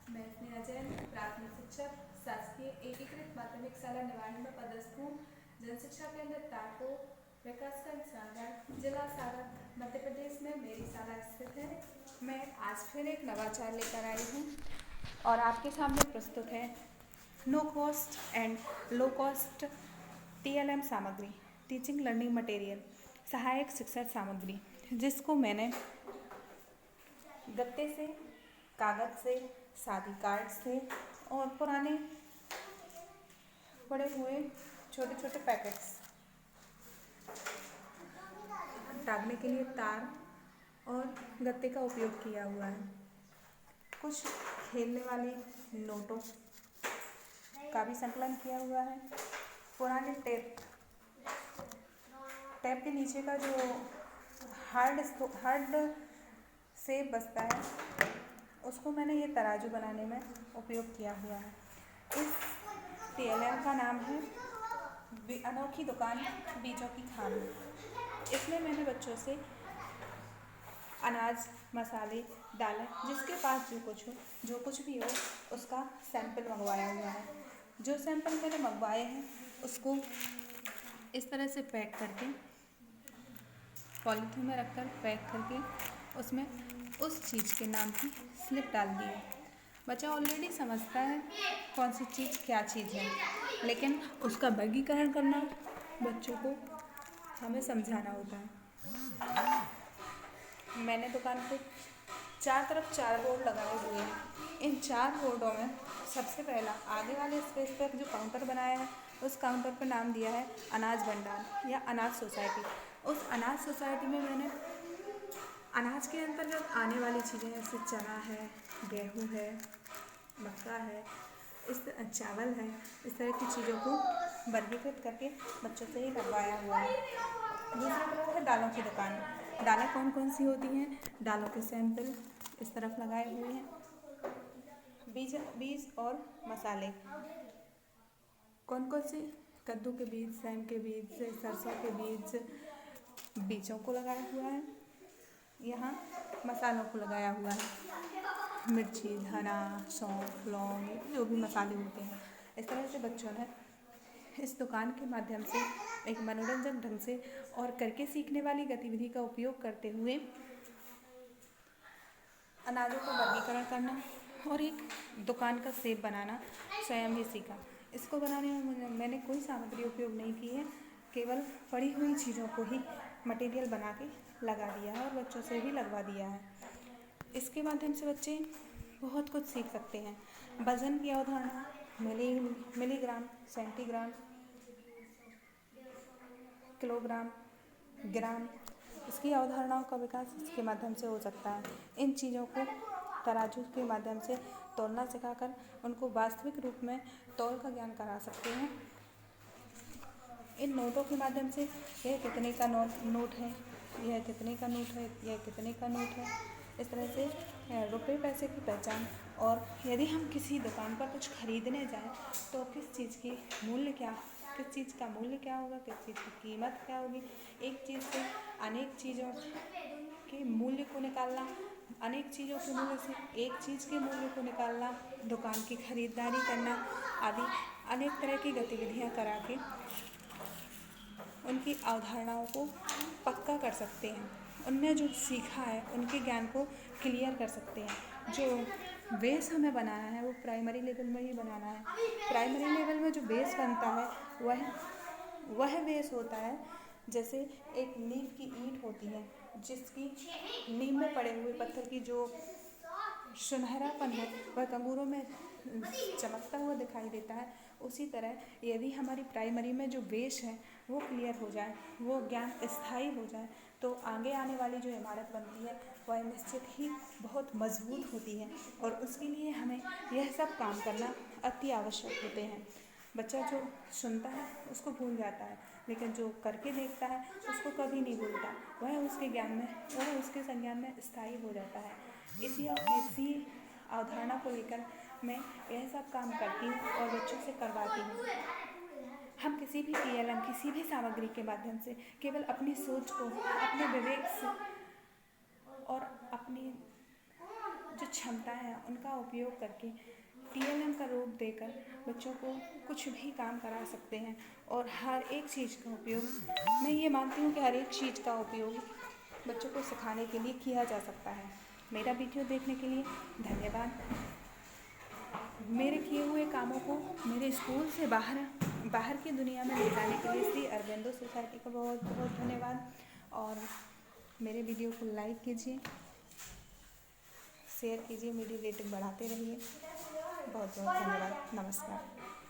मैं स्नेहा जैन, प्राथमिक शिक्षक, शासकीय एकीकृत माध्यमिक शाला निवाड़ी में पदस्थ हूँ। जन शिक्षा केंद्र ताको विकासखंड सागर, जिला सागर, मध्य प्रदेश में मेरी शाला स्थित है। मैं आज फिर एक नवाचार लेकर आई हूँ और आपके सामने प्रस्तुत है no cost and low cost TLM सामग्री, टीचिंग लर्निंग मटेरियल, सहायक शिक्षण सामग्री, जिसको मैंने गत्ते से, कागज़ से, शादी कार्ड से और पुराने पड़े हुए छोटे छोटे पैकेट्स, टांगने के लिए तार और गत्ते का उपयोग किया हुआ है। कुछ खेलने वाले नोटों का भी संकलन किया हुआ है। पुराने टेप के नीचे का जो हार्ड सेप बचता है, उसको मैंने ये तराजू बनाने में उपयोग किया हुआ है। इस TLM का नाम है अनोखी दुकान बीजों की खान। इसमें मैंने बच्चों से अनाज, मसाले, दालें, जिसके पास जो कुछ भी हो उसका सैंपल मंगवाया हुआ है। जो सैंपल मैंने मंगवाए हैं उसको इस तरह से पैक करके, पॉलीथीन में रखकर पैक करके उसमें उस चीज़ के नाम की स्लिप डाल दी है। बच्चा ऑलरेडी समझता है कौन सी चीज़ क्या चीज़ है, लेकिन उसका वर्गीकरण करना बच्चों को हमें समझाना होता है। मैंने दुकान पे तरफ 4 बोर्ड लगाए हुए हैं। इन 4 बोर्डों में सबसे पहला आगे वाले स्पेस पर जो काउंटर बनाया है, उस काउंटर पर नाम दिया है अनाज भंडार या अनाज सोसाइटी। उस अनाज सोसाइटी में मैंने अनाज के अंतर्गत आने वाली चीज़ें जैसे चना है, गेहूँ है, मक्का है, चावल है, इस तरह की चीज़ों को वर्गीकृत करके बच्चों से ही लगवाया हुआ है। दूसरी तरफ है दालों की दुकान। दालें कौन कौन सी होती हैं, दालों के सैंपल इस तरफ लगाए हुए हैं। बीज और मसाले कौन कौन से, कद्दू के बीज, सेम के बीज, सरसों के बीजों को लगाया हुआ है। यहाँ मसालों को लगाया हुआ है, मिर्ची, धना, सौंफ, लौंग, जो भी मसाले होते हैं। इस तरह से बच्चों ने इस दुकान के माध्यम से एक मनोरंजन ढंग से और करके सीखने वाली गतिविधि का उपयोग करते हुए अनाजों को वर्गीकरण करना और एक दुकान का सेब बनाना स्वयं ही सीखा। इसको बनाने में मैंने कोई सामग्री उपयोग नहीं की है, केवल पड़ी हुई चीज़ों को ही मटेरियल बना के लगा दिया है और बच्चों से भी लगवा दिया है। इसके माध्यम से बच्चे बहुत कुछ सीख सकते हैं। वजन की अवधारणा, मिलीग्राम, सेंटीग्राम, किलोग्राम, ग्राम, इसकी अवधारणाओं का विकास इसके माध्यम से हो सकता है। इन चीज़ों को तराजू के माध्यम से तौलना सिखाकर उनको वास्तविक रूप में तौल का ज्ञान करा सकते हैं। इन नोटों के माध्यम से यह कितने का नोट है, यह कितने का नोट है, यह कितने का नोट है, इस तरह से रुपये पैसे की पहचान। और यदि हम किसी दुकान पर कुछ खरीदने जाएं तो किस चीज़ का मूल्य क्या होगा, किस चीज़ की कीमत क्या होगी, एक चीज़ से अनेक चीज़ों के मूल्य को निकालना, अनेक चीज़ों के मूल्य से एक चीज़ के मूल्य को निकालना, दुकान की खरीदारी करना आदि अनेक तरह की गतिविधियां करा के उनकी अवधारणाओं को पक्का कर सकते हैं। उनने जो सीखा है उनके ज्ञान को क्लियर कर सकते हैं। जो बेस हमें बनाना है वो प्राइमरी लेवल में ही बनाना है। प्राइमरी लेवल में जो बेस बनता है वह बेस होता है जैसे एक नीम की ईंट होती है, जिसकी नीम में पड़े हुए पत्थर की जो सुनहरापन है वह कंगूरों में चमकता हुआ दिखाई देता है। उसी तरह यदि हमारी प्राइमरी में जो बेस है वो क्लियर हो जाए, वो ज्ञान स्थायी हो जाए, तो आगे आने वाली जो इमारत बनती है वह निश्चित ही बहुत मजबूत होती है। और उसके लिए हमें यह सब काम करना अति आवश्यक होते हैं। बच्चा जो सुनता है उसको भूल जाता है, लेकिन जो करके देखता है उसको कभी नहीं भूलता। वह उसके संज्ञान में स्थायी हो जाता है। इसी अवधारणा को लेकर मैं यह सब काम करती हूँ और बच्चों से करवाती हूँ। हम किसी भी TLM, किसी भी सामग्री के माध्यम से केवल अपनी सोच को, अपने विवेक से और अपनी जो क्षमताएं हैं उनका उपयोग करके टीएलएम का रूप देकर बच्चों को कुछ भी काम करा सकते हैं। और हर एक चीज़ का उपयोग, मैं ये मानती हूँ कि हर एक चीज़ का उपयोग बच्चों को सिखाने के लिए किया जा सकता है। मेरा वीडियो देखने के लिए धन्यवाद। मेरे किए हुए कामों को मेरे स्कूल से बाहर की दुनिया में ले जाने के लिए श्री अरबिंदो सोसाइटी का बहुत बहुत धन्यवाद। और मेरे वीडियो को लाइक कीजिए, शेयर कीजिए, वीडियो रेटिंग बढ़ाते रहिए। बहुत बहुत धन्यवाद। नमस्कार।